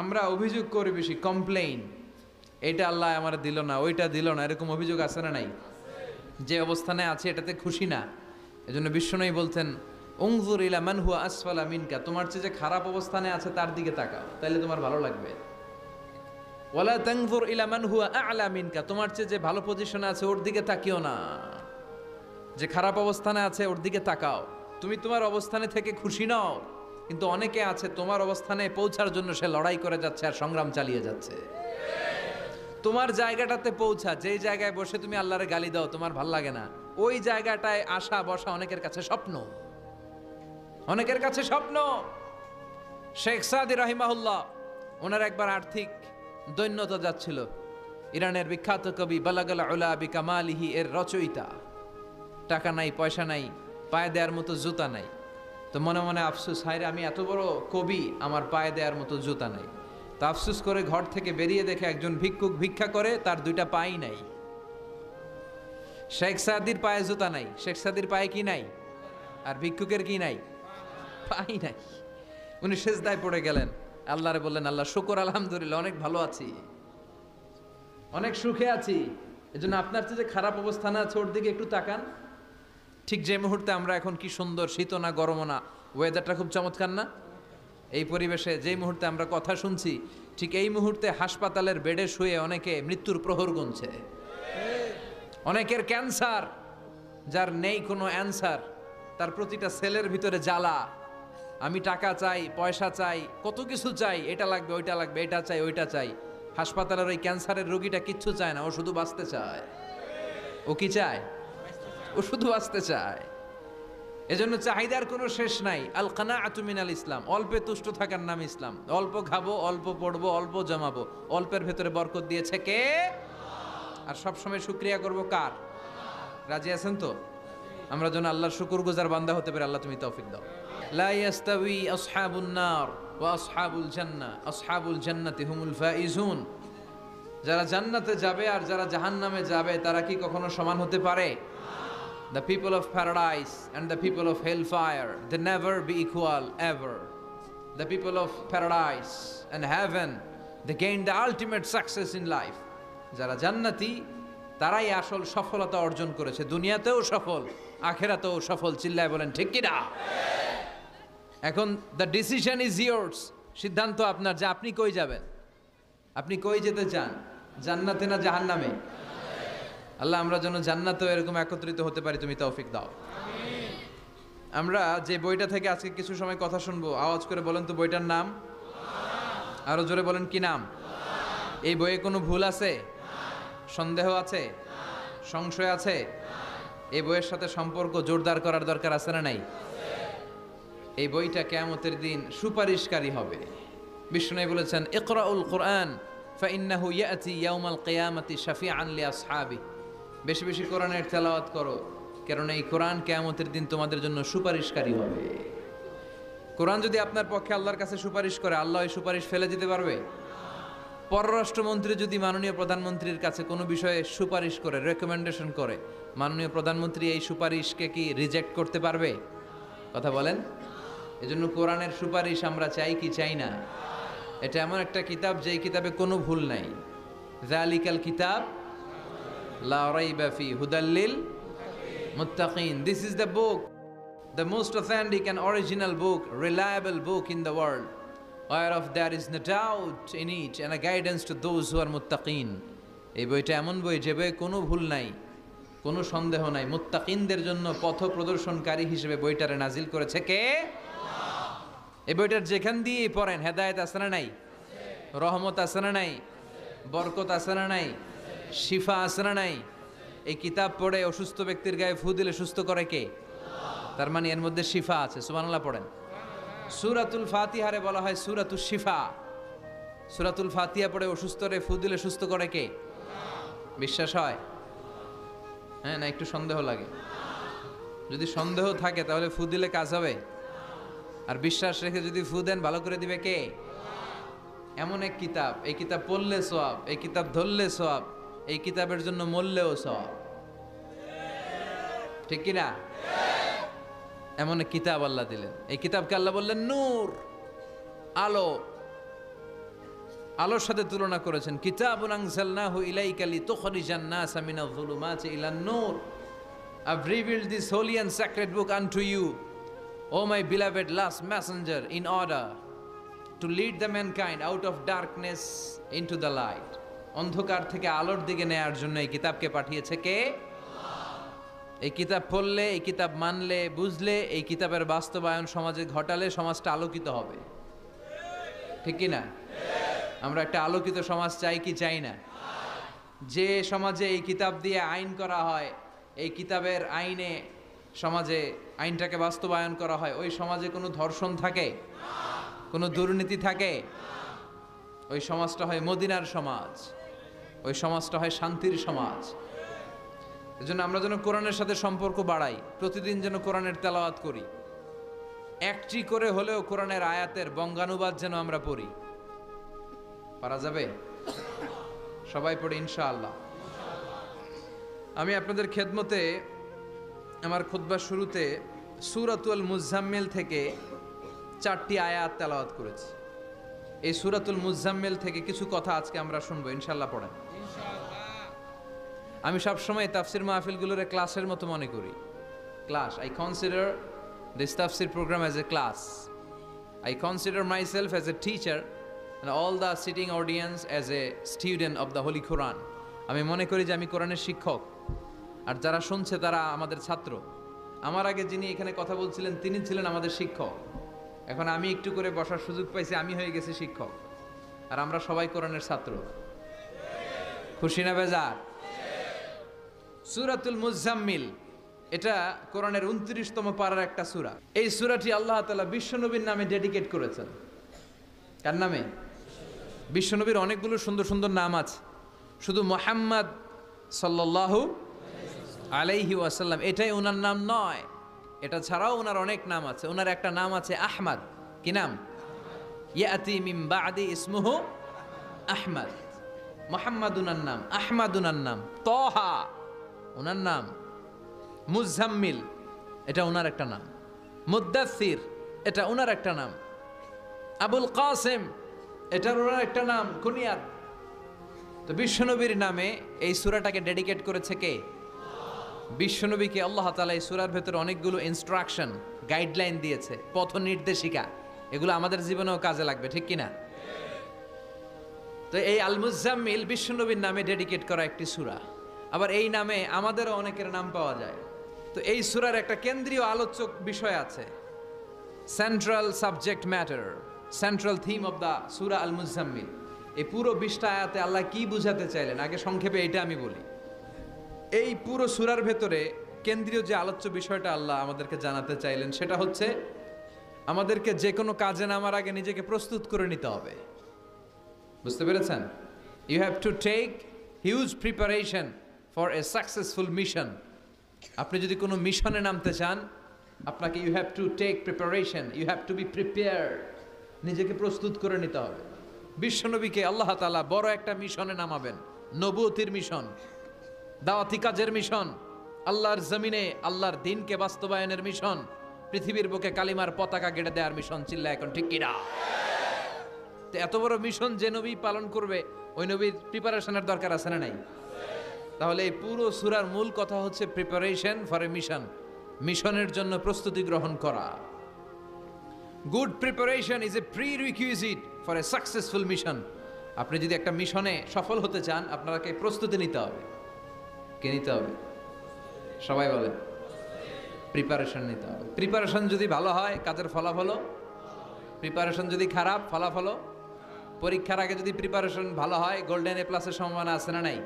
আমরা অভিযোগ করি বেশি, কমপ্লেইন, এটা আল্লাহ আমার দিল না, ওইটা দিল না, এরকম অভিযোগ আছে না নাই? যে অবস্থানে আছে এটাতে খুশি না। এজন্য বিশ্বনবী বলতেন, উনজুর ইলা মান হুয়া আসফালা মিনকা, তোমার চেয়ে যে খারাপ অবস্থানে আছে তার দিকে তাকাও, তাইলে তোমার ভালো লাগবে। ওয়ালা তানজুর ইলা মান হুয়া আ'লা মিনকা, তোমার চেয়ে যে ভালো পজিশনে আছে ওর দিকে তাকিও না, যে খারাপ অবস্থানে আছে ওর দিকে তাকাও। তুমি তোমার অবস্থানে থেকে খুশি নাও, কিন্তু অনেকে আছে তোমার অবস্থানে পৌঁছার জন্য সে লড়াই করে যাচ্ছে আর সংগ্রাম চালিয়ে যাচ্ছে। তোমার জায়গাটাতে পৌঁছা, যেই জায়গায় বসে তুমি আল্লাহরে গালি দাও তোমার ভাল লাগে না, ওই জায়গাটায় আসা বসা অনেকের কাছে স্বপ্ন, অনেকের কাছে স্বপ্ন। শেখ সাদি রাহিমাহুল্লাহ, ওনার একবার আর্থিক দৈন্যতা যাচ্ছিল। ইরানের বিখ্যাত কবি বালাগাল উলা বিকামালিহি এর রচয়িতা, টাকা নাই, পয়সা নাই, পায়ে দেওয়ার মতো জুতা নাই। তো মনে মনে আফসোস, হায়রে আমি এত বড় কবি, আমার পায়ে দেওয়ার মতো জুতা নাই। তো আফসোস করে ঘর থেকে বেরিয়ে দেখে একজন ভিক্ষুক ভিক্ষা করে, তার দুইটা পাই নাই। শেখ সাদির পায়ে জুতা নাই, শেখ সাদির পায়ে কি নাই, আর ভিক্ষুকের কি নাই, পাই নাই। উনি সেজদায় পড়ে গেলেন, আল্লাহরে বললেন, আল্লাহ শুকর, আলহামদুলিল্লাহ, অনেক ভালো আছি, অনেক সুখে আছি। এজন্য আপনার চেয়ে যে খারাপ অবস্থানে আছে ওর দিকে একটু তাকান। ঠিক যে মুহূর্তে আমরা এখন কি সুন্দর, শীত না গরম না, ওয়েদারটা খুব চমৎকার না? এই পরিবেশে যেই মুহূর্তে আমরা কথা শুনছি, ঠিক এই মুহূর্তে হাসপাতালের বেডে শুয়ে অনেকে মৃত্যুর প্রহর গুনছে। অনেকের ক্যান্সার, যার নেই কোনো অ্যান্সার, তার প্রতিটা সেলের ভিতরে জ্বালা। আমি টাকা চাই, পয়সা চাই, কত কিছু চাই, এটা লাগবে, ওইটা লাগবে, এটা চাই, ওইটা চাই। হাসপাতালের ওই ক্যান্সারের রোগীটা কিচ্ছু চায় না, ও শুধু বাঁচতে চায়। ও কি চায়? ও শুধু বাঁচতে চায়। এজন্য চাহিদার কোনো শেষ নাই। আল কানাআতু মিনাল ইসলাম, অল্পে তুষ্ট থাকার নাম ইসলাম। অল্প খাবো, অল্প পড়বো, অল্প জমাবো, অল্পের ভেতরে বরকত দিয়েছে কে? আর সবসময় শুকরিয়া করব কার? রাজি আছেন তো? আমরা যেন আল্লাহর শুকরগুজার বান্দা হতে পারি, আল্লাহ তুমি তৌফিক দাও। লা ইয়াস্তাউই আসহাবুন নার ওয়া আসহাবুল জান্নাহ, আসহাবুল জান্নাতি হুমুল ফাইজুন। যারা জান্নাতে যাবে আর যারা জাহান্নামে যাবে তারা কি কখনো সমান হতে পারে? The people of paradise and the people of hellfire, they never be equal ever. The people of paradise and heaven, they gain the ultimate success in life. যারা জান্নাতি তারাই আসল সফলতা অর্জন করেছে, দুনিয়াতেও সফল, আখেরাতেও সফল। চিল্লায় বলেন ঠিক কি না? এখন the decision is yours, সিদ্ধান্ত আপনার যে আপনি কই যাবেন, আপনি কই যেতে চান, জান্নাতে না জাহান্নামে? আল্লাহ আমরা যেন জান্নাতেও এরকম একত্রিত হতে পারি, তুমি তৌফিক দাও। আমরা যে বইটা থেকে আজকে কিছু সময় কথা শুনবো, আওয়াজ করে বলেন তো বইটার নাম, আরো জোরে বলেন কি নাম? এই বইয়ে কোনো ভুল আছে, সন্দেহ আছে, সংশয় আছে? এই বইয়ের সাথে সম্পর্ক জোরদার করার দরকার আছে না নাই? এই বইটা কিয়ামতের দিন সুপারিশকারী হবে। বিষ্ণু বলেছেন, ইকরাউল কুরআন ফাইন্নাহু ইয়াতি ইয়াউমাল কিয়ামাতি শাফিআন লিআসহাবি। বেশি বেশি কোরআনের তেলাওয়াত করো, কারণ এই কোরআন কিয়ামতের দিন তোমাদের জন্য সুপারিশকারী হবে। কোরআন যদি আপনার পক্ষে আল্লাহর কাছে সুপারিশ করে, আল্লাহ এই সুপারিশ ফেলে দিতে পারবে? পররাষ্ট্রমন্ত্রী যদি মাননীয় প্রধানমন্ত্রীর কাছে কোনো বিষয়ে সুপারিশ করে, রেকমেন্ডেশন করে, মাননীয় প্রধানমন্ত্রী এই সুপারিশকে কি রিজেক্ট করতে পারবে? কথা বলেন। এজন্য কোরআনের সুপারিশ আমরা চাই কি চাই না? এটা এমন একটা কিতাব যেই কিতাবে কোনো ভুল নাই। যালিকাল কিতাব লা রাইবা ফি হুদাল লিল মুত্তাকিন। This is the book, the most authentic and original book, reliable book in the world, whereof there is no doubt in it and a guidance to those who are muttaqin. এই বইটা এমন বই যে বইয়ে কোনো ভুল নাই, কোনো সন্দেহ নাই। মুত্তাকিনদের জন্য পথ প্রদর্শনকারী হিসেবে বইটারে নাজিল করেছে কে? এই বইটার যেখান দিয়ে পড়েন হেদায়েত আছে না নাই? রহমত আছে না নাই? বরকত আছে না নাই? শিফা আছে না নাই? এই কিতাব পড়ে অসুস্থ ব্যক্তির গায়ে ফু দিলে সুস্থ করে কে? তার মানে এর মধ্যে শিফা আছে। সুবহানাল্লাহ পড়েন। সূরাতুল ফাতিহারে বলা হয় সূরাতুশ শিফা। সূরাতুল ফাতিহা পড়ে অসুস্থরে ফু দিলে সুস্থ করে কে? বিশ্বাস হয়? হ্যাঁ না একটু সন্দেহ লাগে? যদি সন্দেহ থাকে তাহলে ফু দিলে কাজ হবে? আর বিশ্বাস রেখে যদি ফু দেন ভালো করে দিবে কে? এমন এক কিতাব, এই কিতাব পড়লে সওয়াব, এই কিতাব ধরলে সওয়াব, এই কিতাবের জন্য মরলেও সওয়াব। ঠিক কি না? এমন এক কিতাব আল্লাহ দিলেন। এই কিতাবকে আল্লাহ বললেন নূর, আলো। আলোর সাথে তুলনা করেছেন। কিতাবুন আনজালনাহু ইলাইকা লিতুখরিজান NASA Minaj যুলুমাতি ইলান Noor. I've revealed this holy and sacred book unto you, O my beloved last messenger, in order to lead the mankind out of darkness into the light. অন্ধকার থেকে আলোর দিকে নেয়ার জন্য এই কিতাবকে পাঠিয়েছে কে? এই কিতাব পড়লে, এই কিতাব মানলে, বুঝলে, এই কিতাবের বাস্তবায়ন সমাজে ঘটালে সমাজটা আলোকিত হবে। ঠিক কি না? আমরা একটা আলোকিত সমাজ চাই কি চাই না? যে সমাজে এই কিতাব দিয়ে আইন করা হয়, এই কিতাবের আইনে সমাজে আইনটাকে বাস্তবায়ন করা হয়, ওই সমাজে কোনো ধর্ষণ থাকে, কোনো দুর্নীতি থাকে? ওই সমাজটা হয় মদিনার সমাজ, ওই সমাজটা হয় শান্তির সমাজ। এজন্য আমরা যেন কোরআনের সাথে সম্পর্ক বাড়াই, প্রতিদিন যেন কোরআনের তেলাওয়াত করি, একটি করে হলেও কোরআনের আয়াতের বঙ্গানুবাদ যেন আমরা পড়ি। পারা যাবে? সবাই পড়ে ইনশাআল্লাহ। আমি আপনাদের খেদমতে আমার খুতবার শুরুতে সূরাতুল মুজাম্মিল থেকে 4টি আয়াত তেলাওয়াত করেছি। এই সূরাতুল মুজাম্মিল থেকে কিছু কথা আজকে আমরা শুনবো, ইনশাআল্লাহ। পড়েন। আমি সবসময় তাফসির মাহফিলগুলোর ক্লাসের মতো মনে করি। Class, I consider this tafsir program as a class. I consider myself as a teacher and all the sitting audience as a student of the Holy Quran. আমি মনে করি যে আমি কোরআনের শিক্ষক, আর যারা শুনছে তারা আমাদের ছাত্র। আমার আগে যিনি এখানে কথা বলছিলেন তিনি ছিলেন আমাদের শিক্ষক। এখন আমি একটু করে বসার সুযোগ পাইছি, আমি হয়ে গেছি শিক্ষক, আর আমরা সবাই কোরআনের ছাত্র। খুশি না বেজার? সূরাতুল মুজাম্মিল এটা কোরআনের 29তম পারার একটা সূরা। এই সূরাটি আল্লাহ তাআলা বিশ্বনবীর নামে ডেডিকেট করেছেন। কার নামে? বিশ্বনবীর অনেকগুলো সুন্দর সুন্দর নাম আছে, শুধু মুহাম্মদ সাল্লাল্লাহু আলাইহি ওয়াসাল্লাম এটাই ওনার নাম নয়, এটা ছাড়াও ওনার অনেক নাম আছে। ওনার একটা নাম আছে আহমদ। কি নাম? ইয়াতি মিন বাদি ইসমুহু আহমদ। মুহাম্মদ ওনার নাম, আহমদ ওনার নাম, তাহা ওনার নাম, মুজাম্মিল এটা ওনার একটা নাম, মুদ্দাসির এটা ওনার একটা নাম, আবুল কাসেম এটা ওনার একটা নাম, কুনিয়াত। তো বিশ্বনবীর নামে এই সূরাটাকে ডেডিকেট করেছে কে? বিশ্বনবীকে আল্লাহ তাআলা এই সূরার ভেতরে অনেকগুলো ইনস্ট্রাকশন, গাইডলাইন দিয়েছে, পথ নির্দেশিকা। এগুলো আমাদের জীবনেও কাজে লাগবে, ঠিক কিনা? তো এই আল মুজাম্মিল বিশ্বনবীর নামে ডেডিকেট করা একটি সূরা। আবার এই নামে আমাদেরও অনেকের নাম পাওয়া যায়। তো এই সূরার একটা কেন্দ্রীয় আলোচক বিষয় আছে, central subject matter, central theme of the সূরা আল মুজাম্মিল। এই পুরো 20টা আয়াতে আল্লাহ কি বুঝাতে চাইলেন, আগে সংক্ষেপে এটা আমি বলি। এই পুরো সূরার ভেতরে কেন্দ্রীয় যে আলোচ্য বিষয়টা আল্লাহ আমাদেরকে জানাতে চাইলেন সেটা হচ্ছে আমাদেরকে যে কোনো কাজে নামার আগে নিজেকে প্রস্তুত করে নিতে হবে। বুঝতে পেরেছেন? You have to take huge preparation for a successful mission. আপনি যদি কোনো মিশনে নামতে চান, আপনাকে you have to take preparation, you have to be prepared. নিজেকে প্রস্তুত করে নিতে হবে। বিশ্বনবীকে আল্লাহ তাআলা বড় একটা মিশনে নামাবেন, নবুয়তির মিশন, দাওয়াতি কাজের মিশন, আল্লাহর জমিনে আল্লাহর দ্বীনকে বাস্তবায়নের মিশন, পৃথিবীর বুকে কালিমার পতাকা গেড়ে দেওয়ার মিশন। চিল্লা এখন ঠিক কিনা? তো এত বড় মিশন যে নবী পালন করবে, ওই নবীর প্রিপারেশনের দরকার আছে না নাই? তাহলে এই পুরো সূরার মূল কথা হচ্ছে প্রিপারেশন ফর এ মিশন, মিশনের জন্য প্রস্তুতি গ্রহণ করা। Good preparation is a prerequisite for a successful mission. আপনি যদি একটা মিশনে সফল হতে চান, আপনাকে প্রস্তুতি নিতে হবে। কে নিতে হবে? সবাই বলে প্রিপারেশন নিতে হবে। প্রিপারেশন যদি ভালো হয়, কাজের ফলাফল। প্রিপারেশন যদি খারাপ, ফলাফল। পরীক্ষার আগে যদি প্রিপারেশন ভালো হয়, গোল্ডেন এ প্লাসের সম্ভাবনা আছে না নাই?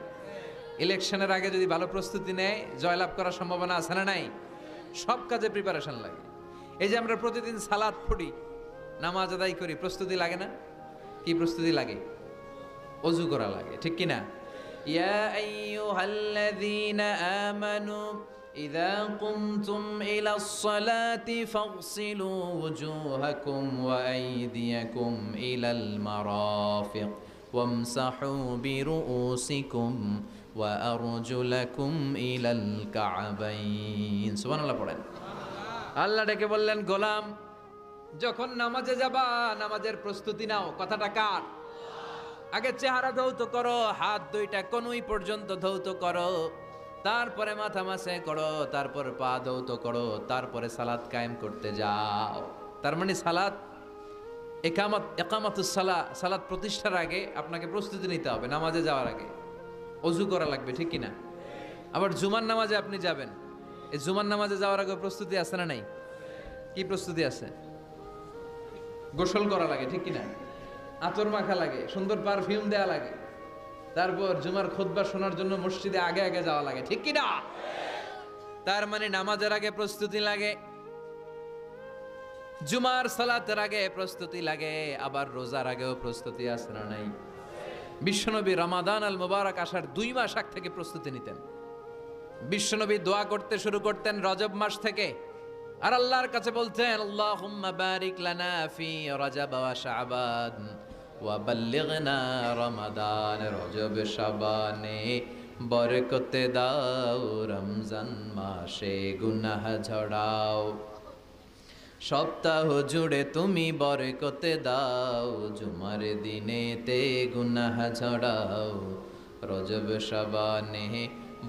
ইলেকশনের আগে যদি ভালো প্রস্তুতি নেয়, জয়লাভ করার সম্ভাবনা আছে না নাই? সব কাজে প্রিপারেশন লাগে। এই যে আমরা প্রতিদিন সালাত পড়ি, নামাজ আদায় করি, প্রস্তুতি লাগে না? কি প্রস্তুতি লাগে? ওযু করা লাগে, ঠিক কিনা? ইয়া আইয়ুহাল্লাযীনা আমানু ইযা কুমতুম ইলাস সালাতি ফাগসিলু ওয়ুজুহাকুম ওয়া আইদিয়াকুম ইলাল মারাফিক ওয়ামসাহু বিরুউসিকুম ওয়া আরজুলাকুম ইলাল কা'বাইন। সুবহানাল্লাহ পড়েন। আল্লাহ ডেকে বললেন, গোলাম যখন নামাজে যাবা, নামাজের প্রস্তুতি নাও। কথাটা কার? আগে চেহারা ধৌত করো, হাত দুইটা কনুই পর্যন্ত ধৌত করো, তারপরে মাথা মাসে করো, তারপর পা ধৌত করো, তারপরে সালাত কায়েম করতে যাও। তার মানে সালাত একামাতুস সালাত প্রতিষ্ঠার আগে আপনাকে প্রস্তুতি নিতে হবে। নামাজে যাওয়ার আগে অজু করা লাগবে, ঠিক কিনা? আবার জুমার নামাজে আপনি যাবেন, এই জুমার নামাজে যাওয়ার আগে প্রস্তুতি আছে না নাই? কি প্রস্তুতি আছে? গোসল করা লাগে, ঠিক কিনা? আতর মাখা লাগে, সুন্দর পারফিউম দেয়া লাগে, তারপর জুমার খুতবা শোনার জন্য মসজিদে আগে আগে যাওয়া লাগে, ঠিক কিনা? তার মানে নামাজের আগে প্রস্তুতি লাগে, জুমার সালাতের আগে প্রস্তুতি লাগে, আবার রোজার আগেও প্রস্তুতি আছে না নাই? বিশ্বনবী রমাদান আল মুবারক আসার 2 মাস আগ থেকে প্রস্তুতি নিতেন। বিশ্বনবী দোয়া করতে শুরু করতেন রজব মাস থেকে, আর আল্লাহর কাছে বলতেন, আল্লাহুম্মা বারিক লানা ফি রজব ওয়া শাবান ওয়া বাল্লিগনা রমাদান। রজব শাবানে বরকতে দাও, রমজান মাসে গুনাহ ঝরাও। সপ্তাহ জুড়ে তুমি বরকতে দাও, জুমার দিনেতে গুনাহ ঝরাও। রজব শাবানে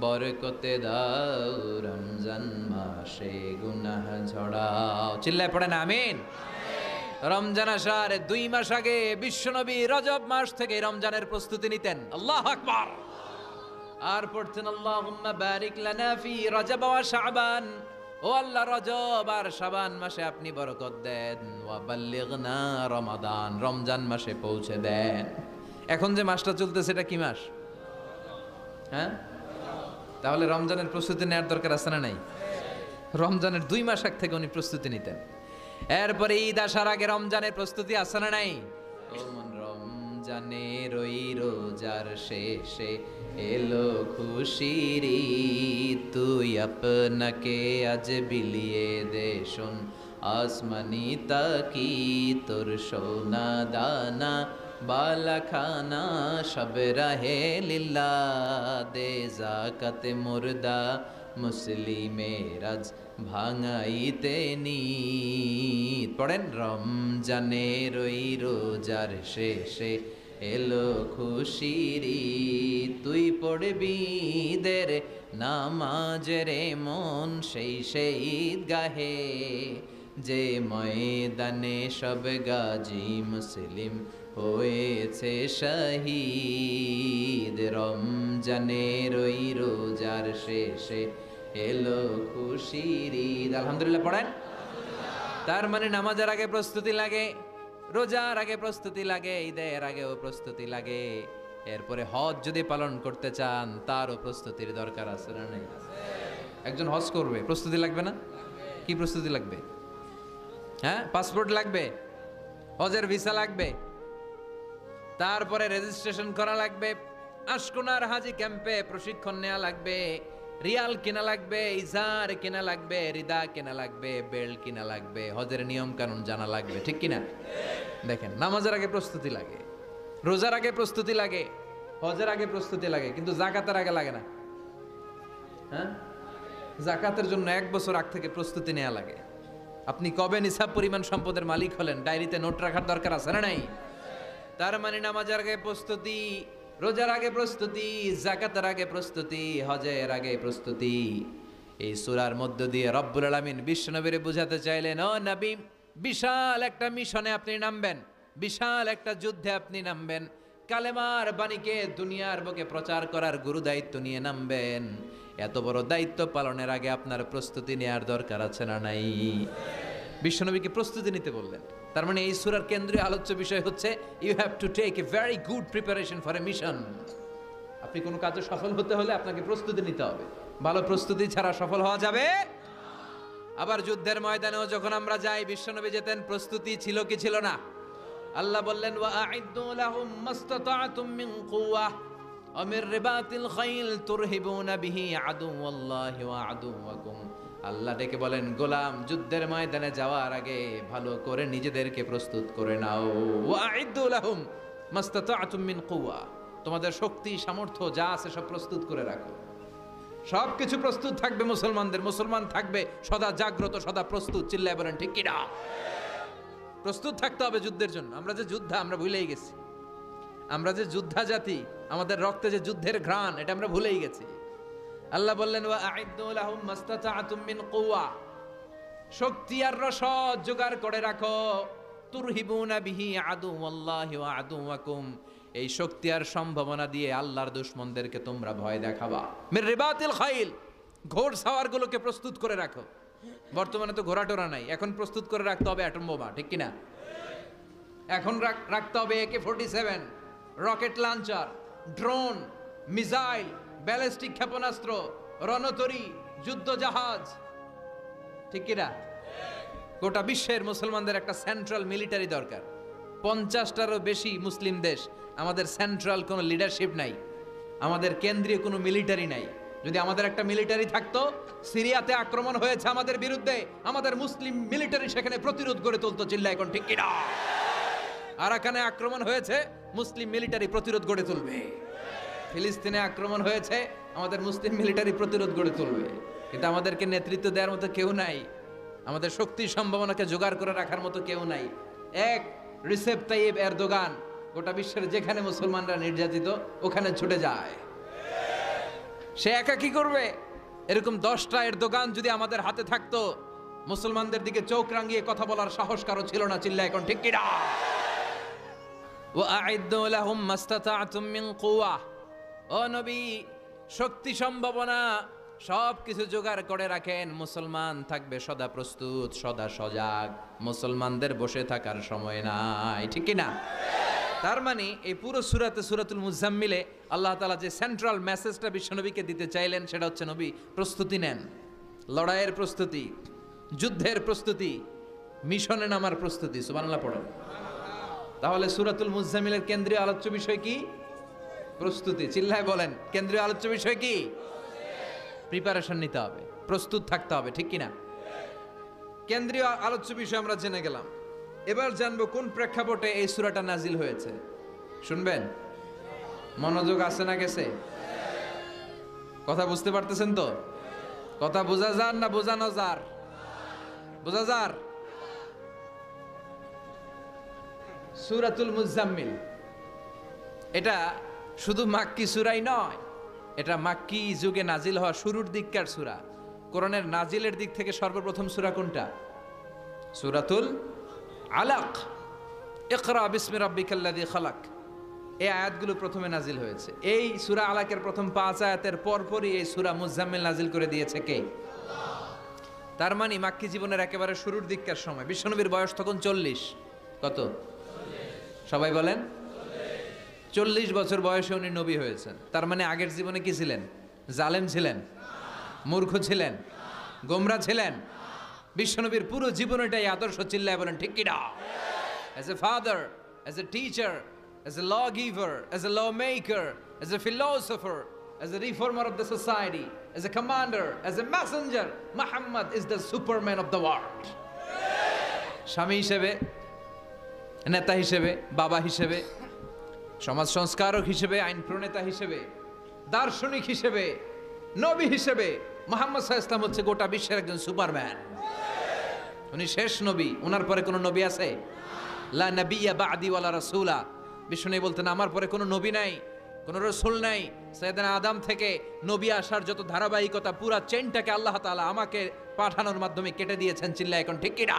বরকতে দাও, রমজান মাসে গুনাহ ঝরাও। চিল্লায় পড়েন আমিন। রমজান আসার 2 মাস আগে বিশ্বনবী রজব মাস থেকে রমজানের প্রস্তুতি নিতেন। আল্লাহু আকবার। আর পড়তেন, আল্লাহুম্মা বারিক লানা ফি রজব ওয়া শাবান। ও আল্লাহ, রজব আর শাবান মাসে আপনি বরকত দেন, ওয়া বাল্লিগনা রমাদান, রমজান মাসে পৌঁছে দেন। এখন যে মাসটা চলতেছে এটা কি মাস? হ্যাঁ, তাহলে রমজানের প্রস্তুতি নেওয়ার দরকার আছে না নাই? রমজানের 2 মাস আগ থেকে উনি প্রস্তুতি নিতেন। এরপরে ঈদ আসার আগে রমজানের প্রস্তুতি আছে না নাই? রমজানের ওই রোজার শেষে এলো খুশির ঈদ, তুই আপনাকে আজ বিলিয়ে দে শোন আসমানি তাকি, তোর সোনা দানা বালা খানা সব রাহে লিল্লা, দে জাকাতে মুর্দা মুসলিমের আজ ভাঙাইতে নিত। পড়েন, রমজানের ওই রোজার শেষে এলো খুশির ঈদ, তুই পড়বি দের নামাজের মন সেই ঈদ গাহে, যে ময়দানে সব গাজী মুসলিম হয়েছে শহীদ। রমজানের ওই রোজার শেষে এলো খুশির ঈদ। আলহামদুলিল্লাহ পড়েন। তার মানে নামাজের আগে প্রস্তুতি লাগে, রোজার আগে প্রস্তুতি লাগে, ঈদের আগেও প্রস্তুতি লাগে। এরপরে হজ যদি পালন করতে চান তারও প্রস্তুতির দরকার আছে না নাই? একজন হজ করবে, প্রস্তুতি লাগবে না? কি প্রস্তুতি লাগবে? হ্যাঁ, পাসপোর্ট লাগবে, হজের ভিসা লাগবে, তারপরে রেজিস্ট্রেশন করা লাগবে, আশকোনার হাজি ক্যাম্পে প্রশিক্ষণ নেওয়া লাগবে, রিয়াল কেনা লাগবে, ইজার কেনা লাগবে, রিদা কেনা লাগবে, বেল্ট কেনা লাগবে, হজের নিয়ম কানুন জানা লাগবে, ঠিক কিনা? দেখেন, নামাজের আগে প্রস্তুতি লাগে, রোজার আগে প্রস্তুতি লাগে, হজের আগে প্রস্তুতি লাগে, কিন্তু জাকাতের আগে লাগে না। হ্যাঁ, জাকাতের জন্য 1 বছর আগ থেকে প্রস্তুতি নেওয়া লাগে। আপনি কবে নিসাব পরিমাণ সম্পদের মালিক হলেন ডায়েরিতে নোট রাখার দরকার আছে না নাই? তার মানে নামাজের আগে প্রস্তুতি, রোজার আগে প্রস্তুতি, যাকাতের আগে প্রস্তুতি, হজের আগে প্রস্তুতি। এই সূরার মধ্য দিয়ে রব্বুল আলামিন বিশ্বনবীরে বুঝাতে চাইলেন, ও নবী, বিশাল একটা মিশনে আপনি নামবেন, বিশাল একটা যুদ্ধে আপনি নামবেন, কালেমার বাণীকে দুনিয়ার বুকে প্রচার করার গুরু দায়িত্ব নিয়ে নামবেন। এত বড় দায়িত্ব পালনের আগে আপনার প্রস্তুতি নেওয়ার দরকার আছে না নাই? বিশ্বনবীকে প্রস্তুতি নিতে বললেন। তার মানে এই সূরার কেন্দ্রীয় আলোচ্য বিষয় হচ্ছে you have to take a very good preparation for a mission. আপনি কোনো কাজে সফল হতে হলে আপনাকে প্রস্তুতি নিতে হবে, ভালো প্রস্তুতি ছাড়া সফল হওয়া যাবে। আবার যুদ্ধের ময়দানেও যখন আমরা যাই, বিশ্বনবী যেতেন, প্রস্তুতি ছিল কি ছিল না? আল্লাহ বললেন, ওয়া আ'ইদ্দু লাহুম মাসতাতা'তুম মিন কুওয়াহ ওয়া মির রিবাতিল খাইল তুরহিবুনা বিহি আদুওয়াল্লাহি ওয়া আদুওয়াকুম। আল্লাহ ডেকে বলেন, গোলাম, যুদ্ধের ময়দানে যাওয়ার আগে ভালো করে নিজেদেরকে প্রস্তুত করে নাও। ওয়া আ'ইদ্দু লাহুম মাসতাতা'তুম মিন কুওয়া, তোমাদের শক্তি সামর্থ্য যা আছে সব প্রস্তুত করে রাখো। সব কিছু প্রস্তুত থাকবে মুসলমানদের, মুসলমান থাকবে সদা জাগ্রত, সদা প্রস্তুত। চিল্লায় বলেন ঠিক কিনা? প্রস্তুত থাকতে হবে যুদ্ধের জন্য। আমরা যে যুদ্ধ আমরা ভুলেই গেছি। আমরা যে যোদ্ধা জাতি, আমাদের রক্তে যে যুদ্ধের ঘ্রাণ, এটা আমরা ভুলেই গেছি। আল্লাহ বললেন ওয়া আ'ইদ্দু লাহুম মাসতাতা'তুম মিন কুওয়া, শক্তি আর রসদ জোগাড় করে রাখো। তুরহিবুনা বিহি আদুওয়াল্লাহি ওয়া আদুওয়াকুম, এই শক্তি আর সম্ভাবনা দিয়ে আল্লাহর দুশমনদেরকে তোমরা ভয় দেখাবা। মির রিবাতিল খাইল, ঘোড় সাওয়ারগুলোকে প্রস্তুত করে রাখো। বর্তমানে তো ঘোড়া টোরা নাই, এখন প্রস্তুত করে রাখতে হবে অ্যাটম বোমা, ঠিক কিনা? এখন রাখতে হবে AK-47, rocket launcher, drone, missile, ballistic ক্ষেপণাস্ত্র, রণতরী, যুদ্ধ জাহাজ, ঠিক কিনা? গোটা বিশ্বের মুসলমানদের একটা সেন্ট্রাল মিলিটারি দরকার। 50টারও বেশি মুসলিম দেশ, আমাদের সেন্ট্রাল কোনো লিডারশিপ নাই, আমাদের কেন্দ্রীয় কোনো মিলিটারি নাই। যদি আমাদের একটা মিলিটারি থাকতো, সিরিয়াতে আক্রমণ হয়েছে আমাদের বিরুদ্ধে, আমাদের মুসলিম মিলিটারি সেখানে প্রতিরোধ গড়ে তুলতো। চিল্লা এখন ঠিক কিনা? আরাকানে আক্রমণ হয়েছে, মুসলিম মিলিটারি প্রতিরোধ গড়ে তুলবে। ফিলিস্তিনে আক্রমণ হয়েছে, আমাদের মুসলিম মিলিটারি প্রতিরোধ গড়ে তুলবে। কিন্তু আমাদেরকে নেতৃত্ব দেওয়ার মতো কেউ নাই, আমাদের শক্তি সম্ভাবনাকে জোগাড় করে রাখার মতো কেউ নাই। এক রিসেপ তাইয়েব এরদোগান গোটা বিশ্বের যেখানে মুসলমানরা নির্যাতিত ওখানে ছুটে যায়। সে একা কি করবে? এরকম 10টা এরদোগান যদি আমাদের হাতে থাকতো, মুসলমানদের দিকে চোখ রাঙিয়ে কথা বলার সাহস কারো ছিল না। চিল্লা এখন ঠিক কিনা? ওয়া আ'ইদ্দু লাহুম মাসতাতা'তুম মিন কুওয়া, ও নবী শক্তি সম্ভাবনা সব কিছু জোগাড় করে রাখেন। মুসলমান থাকবে সদা প্রস্তুত, সদা সজাগ। মুসলমানদের বসে থাকার সময় নাই, ঠিক কিনা? তার মানে এই পুরো সূরাতে, সূরাতুল মুজাম্মিলে আল্লাহ তাআলা যে সেন্ট্রাল মেসেজটা বিশ্বনবীকে দিতে চাইলেন সেটা হচ্ছে, নবী প্রস্তুতি নেন। লড়াইয়ের প্রস্তুতি, যুদ্ধের প্রস্তুতি, মিশনে নামার প্রস্তুতি। সুবহানাল্লাহ পড়েন। তাহলে সূরাতুল মুজাম্মিলের কেন্দ্রীয় আলোচ্য বিষয় কি? প্রস্তুতি। চিল্লায় বলেন, কেন্দ্রীয় আলোচ্য বিষয় কি? প্রিপারেশন নিতে হবে, প্রস্তুত থাকতে হবে, ঠিক কিনা? কেন্দ্রীয় আলোচ্য বিষয় আমরা জেনে গেলাম। এবার জানবো কোন প্রেক্ষাপটে এই সূরাটা নাজিল হয়েছে। শুনবেন? মনোযোগ আছে না গেছে? কথা বুঝতে পারতেছেন তো? কথা বোঝা যার না বোঝানো যার? বোঝা যার? সূরাতুল মুজাম্মিল এটা শুধু মাক্কি সূরাই নয়, এটা মাক্কি যুগে নাজিল হওয়া শুরুর দিককার সূরা। কোরআনের নাজিলের দিক থেকে সর্বপ্রথম সূরা কোনটা? সূরাতুল আলাক। ইকরা বিসমি রাব্বিকাল্লাযী খালাক, এই আয়াতগুলো প্রথমে নাজিল হয়েছে। এই সূরা আলাকের প্রথম 5 আয়াতের পরপরই এই সূরা মুজাম্মিল নাজিল করে দিয়েছে কে? আল্লাহ। তার মানে মাক্কি জীবনের একেবারে শুরুর দিককার সময়। বিশ্বনবীর বয়স তখন 40। কত? সবাই বলেন। 40 বছর বয়সে উনি নবী হয়েছেন। তার মানে আগের জীবনে কি ছিলেন? জালেম ছিলেন? মূর্খ ছিলেন? গোমরা ছিলেন? বিশ্বনবীর পুরো জীবনটাই আদর্শ। চিল্লায় বলেন ঠিক কিনা? As a father, as a teacher, as a lawgiver, as a lawmaker, as a philosopher, as a reformer of the society, as a commander, as a messenger, Muhammad is the superman of the world. স্বামী হিসেবে, নেতা হিসেবে, বাবা হিসেবে, সমাজ সংস্কারক হিসেবে, আইন প্রণেতা হিসেবে, দার্শনিক হিসেবে, নবী হিসেবে মুহাম্মদ সাল্লাল্লাহু আলাইহি ওয়াসাল্লাম হচ্ছে গোটা বিশ্বের একজন সুপারম্যান। উনি শেষ নবী, ওনার পরে কোনো নবী আছে? লা নাবিয়্যা বা'দি ওয়ালা রাসূলা। বিষ্ণু বলতেন আমার পরে কোনো নবী নাই, কোনো রাসূল নাই। সাইয়েদনা আদম থেকে নবী আসার যত ধারাবাহিকতা, পুরা চেইনটাকে আল্লাহ তাআলা আমাকে পাঠানোর মাধ্যমে কেটে দিয়েছেন। চিল্লা এখন ঠিক কিনা?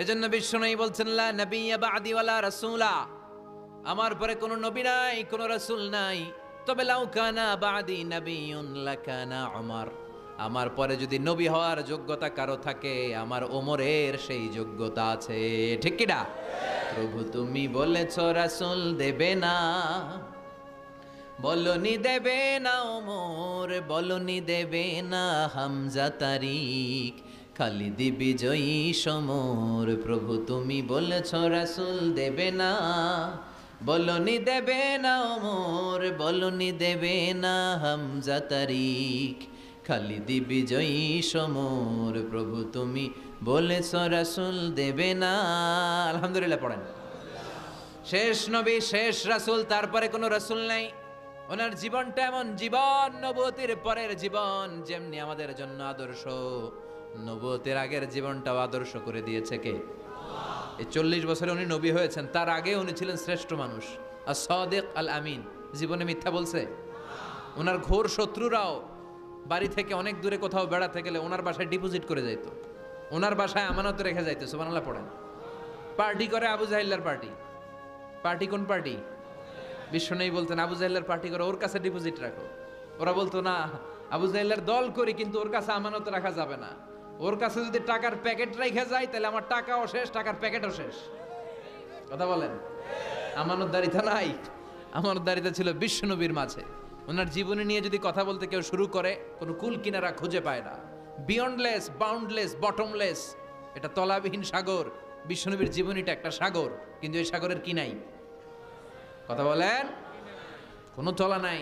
এজন্য বিষ্ণু বলছেন লা নাবিয়্যা বা'দি ওয়ালা রাসূলা, আমার পরে কোনো নবী নাই, কোনো রাসূল নাই। তবে লাউ কানা বা'দি নাবিয়্যুন লাকানা উমর, আমার পরে যদি নবী হওয়ার যোগ্যতা কারো থাকে, আমার ওমরের সেই যোগ্যতা আছে। ঠিক কিনা? প্রভু তুমি বলেছ রাসূল দেবে না, বলনি দেবে না ওমর, বলনি দেবে না হামজা তারিক, খালিদ বিজয়ী সমর। প্রভু তুমি বলেছ রাসূল দেবে না, বলনি দেবে না ওমর, বলনি দেবে না হামজা তারিক, খালিদ বিজয়ী সমর। প্রভু তুমি বলেছ রাসূল দেবে না। আলহামদুলিল্লাহ পড়েন। শেষ নবী, শেষ রাসূল, তারপরে কোনো রাসূল নাই। ওনার জীবনটা এমন জীবন, নবুয়তের পরের জীবন যেমনি আমাদের জন্য আদর্শ, নবুয়তের আগের জীবনটাও আদর্শ করে দিয়েছে কে? আল্লাহ। এই 40 বছরে উনি নবী হয়েছেন, তার আগে উনি ছিলেন শ্রেষ্ঠ মানুষ। আর সাদিক আল আমিন, জীবনে মিথ্যা বলছে? ওনার ঘোর শত্রুরাও বাড়ি থেকে অনেক দূরে কোথাও বেড়াতে গেলে ওনার বাসায় ডিপোজিট করে যাইতো, ওনার বাসায় আমানত রেখে যাইতো। সুবহানাল্লাহ পড়েন। পার্টি করে আবু জাহিল্লার পার্টি। পার্টি কোন পার্টি? বিশ্বনবী বলতেন আবু জাহিল্লার পার্টি করে ওর কাছে ডিপোজিট রাখো। ওরা বলতো না, আবু জাহিল্লার দল করি কিন্তু ওর কাছে আমানত রাখা যাবে না। ওর কাছে যদি টাকার প্যাকেট রেখে যায় তাহলে আমার টাকাও শেষ, টাকার প্যাকেটও শেষ। কথা বলেন, আমানতদারিতা নাই। আমানতদারিতা ছিল বিশ্বনবীর মাঝে। ওনার জীবনী নিয়ে যদি কথা বলতে কেউ শুরু করে কোনো কুল কিনারা খুঁজে পায় না। বিয়ন্ডলেস, বাউন্ডলেস, বটমলেস, এটা তলাবিহীন সাগর। বিশ্বনবীর জীবনীটা একটা সাগর, কিন্তু এই সাগরের কি নাই? কথা বলেন, কোনো তলা নাই।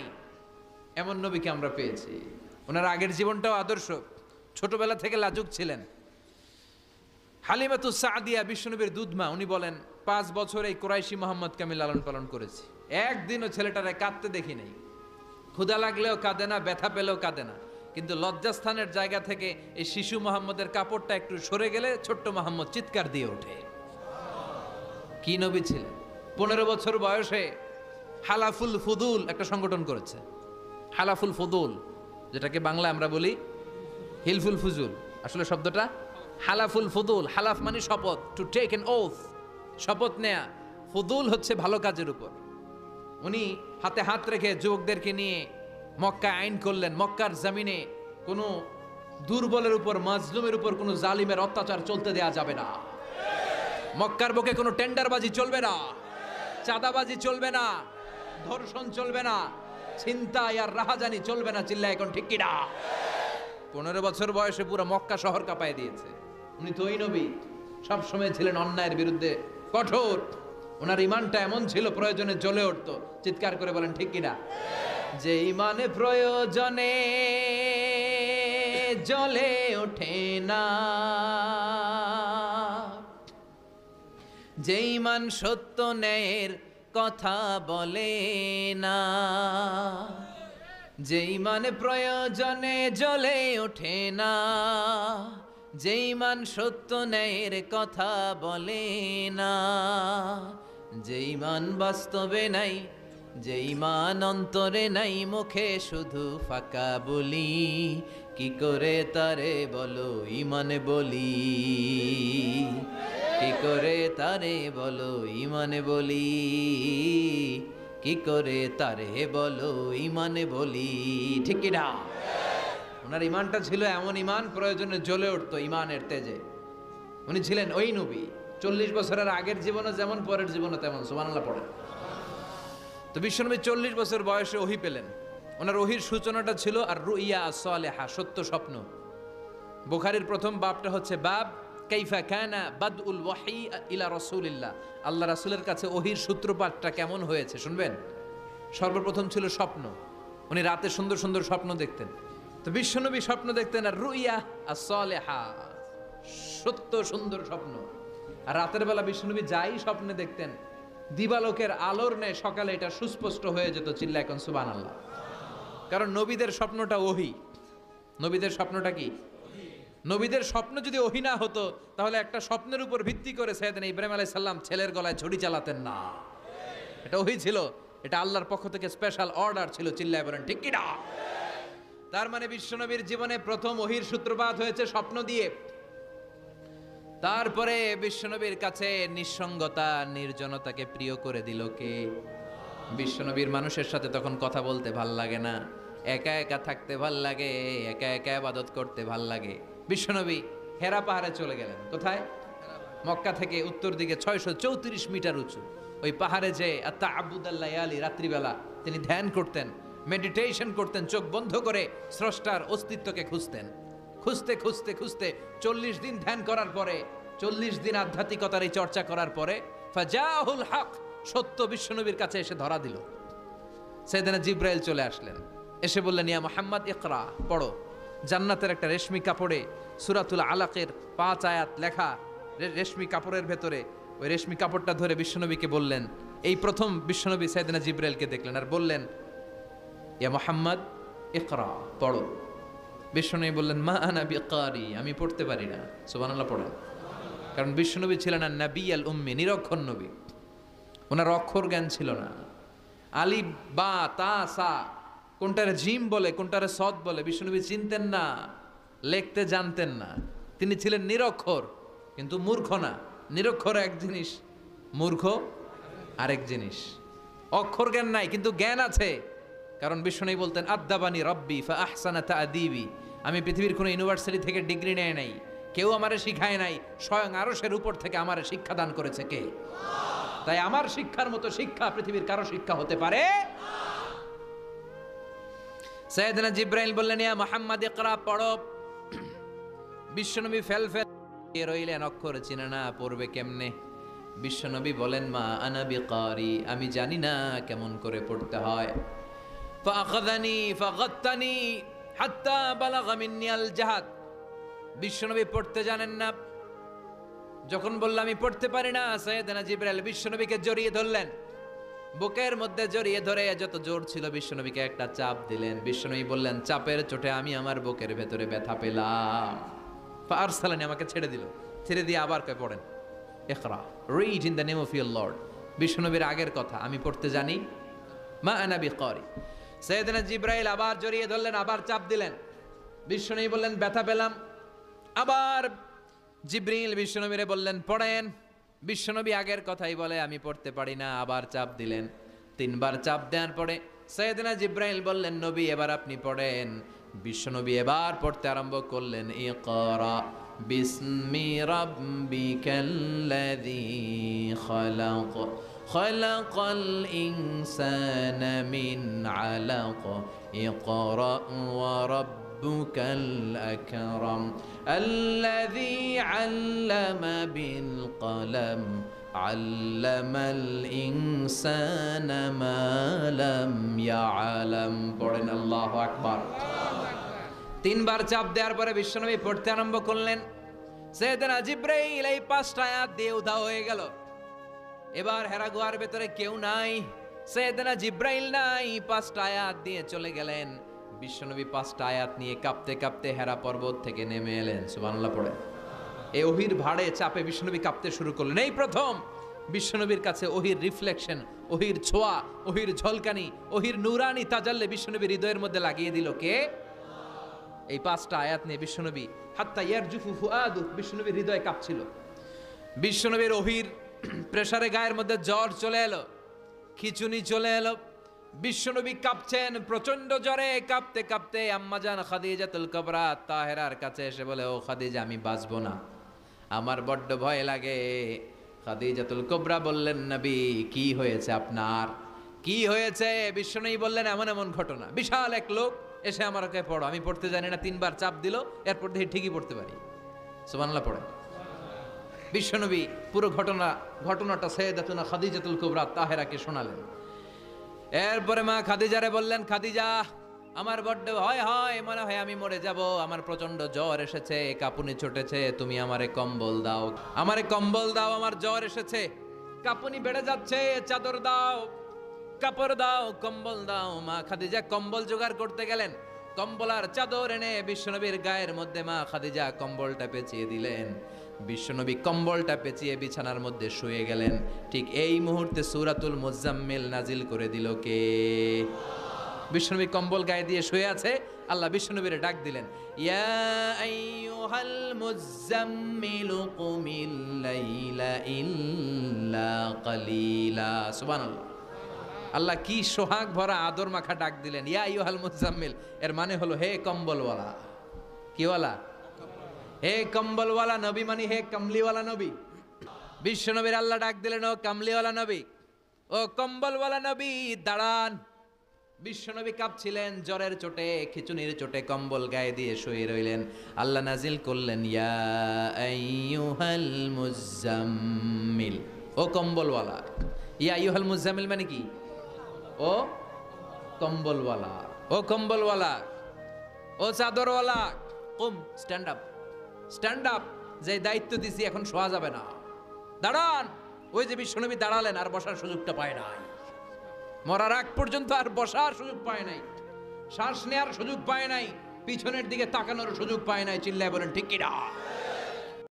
এমন নবীকে আমরা পেয়েছি। ওনার আগের জীবনটাও আদর্শ। ছোটবেলা থেকে লাজুক ছিলেন। হালিমাতুস সাদিয়া বিশ্বনবীর দুধমা, উনি বলেন 5 বছর এই কুরাইশি মোহাম্মদকে আমি লালন পালন করেছি, একদিনও ছেলেটারে কাঁদতে দেখি নাই। ক্ষুধা লাগলেও কাঁদে না, ব্যথা পেলেও কাঁদে না। কিন্তু লজ্জাস্থানের জায়গা থেকে এই শিশু মোহাম্মদের কাপড়টা একটু সরে গেলে ছোট্ট মোহাম্মদ চিৎকার দিয়ে ওঠে। কি নবী ছিলেন! 15 বছর বয়সে হালাফুল ফুদুল একটা সংগঠন করেছে। হালাফুল ফুদুল, যেটাকে বাংলায় আমরা বলি হিলফুল ফুজুল, আসলে শব্দটা হালাফুল ফুদুল। হালাফ মানে শপথ, টু টেক এন ওথ, শপথ নেয়া। ফুদুল হচ্ছে ভালো কাজের উপর। উনি হাতে হাত রেখে যুবকদেরকে নিয়ে মক্কা আইন করলেন। মক্কার জমিনে কোনো দুর্বলের উপর, মাজলুমের উপর কোনো জালিমের অত্যাচার চলতে দেয়া যাবে না। মক্কার বুকে কোনো টেন্ডারবাজি চলবে না, চাঁদাবাজি চলবে না, ধর্ষণ চলবে না, ছিনতাই আর রাহাজানি চলবে না। চিল্লা এখন ঠিক কিনা? 15 বছর বয়সে পুরো মক্কা শহর কাঁপায় দিয়েছে। উনি তো ওই নবী, সবসময় ছিলেন অন্যায়ের বিরুদ্ধে কঠোর। ওনার ইমানটা এমন ছিল প্রয়োজনে জ্বলে উঠতো। চিৎকার করে বলেন ঠিক কিনা? যে ইমানে প্রয়োজনে জ্বলে ওঠে না, যে ইমান সত্য ন্যায়ের কথা বলে না, যে ইমান প্রয়োজনে জ্বলে ওঠে না, যে ইমান সত্য ন্যায়ের কথা বলে না, যে ইমান বাস্তবে নাই, যে ইমান অন্তরে নাই, মুখে শুধু ফাঁকা বলি, কি করে তারে বলো ইমানে বলি, কি করে তারে বলো ইমানে বলি, কি করে তারে বলো ইমানে বলি। ঠিক কি না? ওনার ইমানটা ছিল এমন ইমান, প্রয়োজনে জ্বলে উঠতো ইমানের তেজে। উনি ছিলেন ওই নবী। 40 বছরের আগের জীবনও যেমন, পরের জীবনও তেমন। সুবহানাল্লাহ পড়েন। তো বিশ্বনবী 40 বছর বয়সে ওহী পেলেন। ওনার ওহীর সূচনাটা ছিল আর রুইয়া আস-সালেহা, সত্য স্বপ্ন। বুখারীর প্রথম বাবটা হচ্ছে বাব কাইফা কানা বাদউল ওয়াহি ইলা রাসূলিল্লাহ। আল্লাহ রাসূলের কাছে ওহীর সূত্রপাতটা কেমন হয়েছে শুনবেন। সর্বপ্রথম ছিল স্বপ্ন। উনি রাতে সুন্দর সুন্দর স্বপ্ন দেখতেন। তো বিশ্বনবী স্বপ্ন দেখতেন আর রুইয়া আস-সালেহা, সত্য সুন্দর স্বপ্ন। আর রাতের বেলা বিশ্বনবী যাই স্বপ্নে দেখতেন, দিবালোকের আলোর ন্যায় সকালে এটা সুস্পষ্ট হয়ে যেত। চিল্লা এখন সুবহানাল্লাহ। কারণ নবীদের স্বপ্নটা ওহী। নবীদের স্বপ্নটা কি? নবীদের স্বপ্ন যদি ওহী না হতো তাহলে একটা স্বপ্নের উপর ভিত্তি করে সাইয়েদনা ইব্রাহিম আলাইহিস সালাম ছেলের গলায় ছুরি চালাতেন না। এটা ওহী ছিল, এটা আল্লাহর পক্ষ থেকে স্পেশাল অর্ডার ছিল। চিল্লায় বলেন ঠিক কি না? তার মানে বিশ্বনবীর জীবনে প্রথম ওহীর সূত্রপাত হয়েছে স্বপ্ন দিয়ে। তারপরে বিশ্বনবীর কাছে নিঃসঙ্গতা, নির্জনতাকে প্রিয় করে দিল কে? বিশ্বনবীর মানুষের সাথে তখন কথা বলতে ভাল লাগে না, একা একা থাকতে ভাল লাগে, একা একা ইবাদত করতে ভাল লাগে। বিশ্বনবী হেরা পাহাড়ে চলে গেলেন। কোথায়? মক্কা থেকে উত্তর দিকে 634 মিটার উঁচু ওই পাহাড়ে যে তাআব্বুদাল লায়ালি, রাত্রিবেলা তিনি ধ্যান করতেন, মেডিটেশন করতেন, চোখ বন্ধ করে স্রষ্টার অস্তিত্বকে খুঁজতেন। খুঁজতে খুঁজতে খুঁজতে 40 দিন ধ্যান করার পরে, 40 দিন আধ্যাত্মিকতার এই চর্চা করার পরে ফাজাহুল হক, সত্য বিশ্বনবীর কাছে এসে ধরা দিল। সাইয়েদনা জিবরাইল চলে আসলেন, এসে বললেন ইয়া মুহাম্মদ ইকরা, পড়ো। জান্নাতের একটা রেশমি কাপড়ে সূরাতুল আলাকের 5 আয়াত লেখা, রেশমি কাপড়ের ভেতরে ওই রেশমি কাপড়টা ধরে বিশ্বনবীকে বললেন। এই প্রথম বিশ্বনবী সাইয়েদনা জিবরাইলকে দেখলেন আর বললেন ইয়া মুহাম্মদ ইকরা, পড়ো। বিশ্বনবী বললেন মা আনা বিকারি, আমি পড়তে পারি না। সুবহানাল্লাহ পড়েন। কারণ বিশ্বনবী ছিলেন আর নবী আল উম্মি, নিরক্ষর নবী। ওনার অক্ষর জ্ঞান ছিল না। আলিফ বা তা সা কোনটারে জিম বলে কোনটারে সদ বলে বিশ্বনবী চিনতেন না, লিখতে জানতেন না। তিনি ছিলেন নিরক্ষর, কিন্তু মূর্খ না। নিরক্ষর এক জিনিস, মূর্খ আরেক জিনিস। অক্ষর জ্ঞান নাই কিন্তু জ্ঞান আছে, কারণ বিশ্বনবী বলতেন আদ্দাবানি রব্বি ফা আহসানা তা'দিবি। আমি পৃথিবীর কোনো ইউনিভার্সিটি থেকে ডিগ্রি নেয় নাই, কেউ আমারে শিখায় নাই, স্বয়ং আরশের উপর থেকে আমারে শিক্ষা দান করেছে কে? তাই আমার শিক্ষার মতো শিক্ষা পৃথিবীর কারো শিক্ষা হতে পারে। সাইয়েদনা জিব্রাইল বললেন, ইয়া মুহাম্মদ ইকরা, পড়ো। বিশ্বনবী ফেল রইলেন, অক্ষর চিনে না, পড়বে কেমনে? বিশ্বনবী বলেন, মা আনা বিকারি, আমি জানি না কেমন করে পড়তে হয়। ফাআখাযানি ফাগাত্তানি হাত্তা বালাগা মিন্নি আল জাহাদ। বিশ্বনবী পড়তে জানেন না। যখন বললাম আমি পড়তে পারি না, সাইয়েদনা জিব্রাইল বিশ্বনবীকে জড়িয়ে ধরলেন, বুকের মধ্যে জড়িয়ে ধরে যত জোর ছিল বিশ্বনবীকে একটা চাপ দিলেন। বিশ্বনবী বললেন, চাপের চোটে আমি আমার বুকের ভেতরে ব্যথা পেলাম। ফাআরসালানি, আমাকে ছেড়ে দিল। ছেড়ে দিয়ে আবার কয়, পড়েন, ইকরা, read in the name of your lord. বিশ্বনবীর আগের কথা, আমি পড়তে জানি, মা আনা বিকারি। সাইয়েদনা জিব্রাইল আবার জড়িয়ে ধরলেন, আবার চাপ দিলেন। বিশ্বনবী বললেন, ব্যথা পেলাম। আবার জিব্রাইল বিশ্বনবীরে বললেন, পড়েন। বিশ্বনবী আগের কথাই বলে, আমি পড়তে পারি না। আবার চাপ দিলেন। 3 বার চাপ দেওয়ার পরে সাইয়েদনা জিব্রাইল বললেন, নবী এবার আপনি পড়েন। বিশ্বনবী এবার পড়তে আরম্ভ করলেন, ইকরা বিসমি রাব্বিকাল্লাযী খালাক খালাকাল ইনসানা মিন আলাক ইকরা ওয়া রাব্বুকাল আকরাম আল্লাযী আল্লামা বিল কলম আল্লামাল ইনসানা মা লাম ইয়ালাম। পড়েন, আল্লাহু আকবার। 3 বার চাপ দেওয়ার পরে বিশ্বনবী পড়তে আরম্ভ করলেন। সাইয়েদনা জিব্রাইল এই 5টা আয়াত দিয়ে উধাও হয়ে গেল। এবার হেরা গুহার ভেতরে কেউ নাই, সাইয়েদনা জিব্রাইল নাই, 5টা আয়াত দিয়ে চলে গেলেন। বিশ্বনবী 5টা আয়াত নিয়ে কাঁপতে কাঁপতে হেরা পর্বত থেকে নেমে এলেন। সুবহানাল্লাহ পড়ে। এই ওহির ভাড়ে চাপে বিশ্বনবী কাঁপতে শুরু করলেন। এই প্রথম বিশ্বনবীর কাছে ওহির রিফ্লেকশন, ওহির ছোঁয়া, ওহির ঝলকানি, ওহির নূরানি তাজাল্লি বিশ্বনবীর হৃদয়ের মধ্যে লাগিয়ে দিল কে? এই 5টা আয়াত নিয়ে বিশ্বনবী হাত্তা ইয়ারজুফু ফুআদু, বিশ্বনবীর হৃদয় কাঁপছিল। বিশ্বনবীর ওহির প্রেসারে গায়ের মধ্যে জ্বর চলে এলো, খিচুনি চলে এলো। বিশ্বনবী কাঁপছেন প্রচন্ড জ্বরে। কাঁপতে কাঁপতে আম্মাজান খাদিজাতুল কুবরা তাহেরার কাছে এসে বলে, ও খাদিজা, আমি বাঁচবো না, আমার বড্ড ভয় লাগে। খাদিজাতুল কুবরা বললেন, নবী কি হয়েছে আপনার, কি হয়েছে? বিশ্বনবী বললেন, এমন এমন ঘটনা। বিশাল এক লোক এসে আমার কাছে পড়ো, আমি পড়তে জানি না, 3 বার চাপ দিল, এরপর দেখি ঠিকই পড়তে পারি। সুবহানাল্লাহ পড়ে। বিশ্বনবী পুরো ঘটনাটা সাইয়েদাতুনা খাদিজাতুল কুবরা তাহেরাকে শোনালেন। এরপরে মা খাদিজারে বললেন, খাদিজা, আমার বড্ড ভয় হয়, মনে হয় আমি মরে যাব, আমার প্রচন্ড জ্বর এসেছে, কাঁপুনি ছুটেছে, তুমি আমারে কম্বল দাও, আমারে কম্বল দাও, আমার জ্বর এসেছে, কাঁপুনি বেড়ে যাচ্ছে, চাদর দাও, কাপড় দাও, কম্বল দাও। মা খাদিজা কম্বল জোগাড় করতে গেলেন। কম্বল আর চাদর এনে বিশ্বনবীর গায়ের মধ্যে মা খাদিজা কম্বলটা পেঁচিয়ে দিলেন। বিশ্বনবী কম্বলটা পেঁচিয়ে বিছানার মধ্যে শুয়ে গেলেন। ঠিক এই মুহূর্তে সূরাতুল মুজাম্মিল নাজিল করে দিল কে? বিশ্বনবী কম্বল গায়ে দিয়ে শুয়ে আছে, আল্লাহ বিশ্বনবীরে ডাক দিলেন, ইয়া আইয়ুহাল মুজাম্মিলু কুমিল লাইলা ইল্লা কালিলা। সুবহানাল্লাহ। আল্লাহ কি সোহাগ ভরা আদর মাখা ডাক দিলেন, ইয়া আইয়ুহাল মুজাম্মিল। এর মানে হলো, হে কম্বলওয়ালা। কিওয়ালা? হে কম্বলওয়ালা নবী, মানে হে কমলিওয়ালা নবী। বিশ্বনবীর আল্লাহ ডাক দিলেন, ও কমলিওয়ালা নবী, ও কম্বলওয়ালা নবী, দাঁড়ান। বিশ্বনবী কাঁপছিলেন জ্বরের চোটে, খিচুনির চোটে, কম্বল গায়ে দিয়ে শুয়ে রইলেন। আল্লাহ নাজিল করলেন, ইয়া আইয়ুহাল মুজাম্মিল, ও কম্বলওয়ালা। ইয়া আইয়ুহাল মুজাম্মিল মানে কি? ও কম্বলওয়ালা, ও কম্বলওয়ালা, ও চাদরওয়ালা, কুম, স্ট্যান্ড আপ, স্ট্যান্ড আপ। যে দায়িত্ব দিছি এখন শোয়া যাবে না, দাঁড়ান। ওই যে বিশ্বনবী দাঁড়ালেন, আর বসার সুযোগটা পায় নাই। মরার আগ পর্যন্ত আর বসার সুযোগ পায় নাই, শ্বাস নেওয়ার সুযোগ পায় নাই, পিছনের দিকে তাকানোর সুযোগ পায় নাই। চিল্লায় বলেন ঠিক কিনা?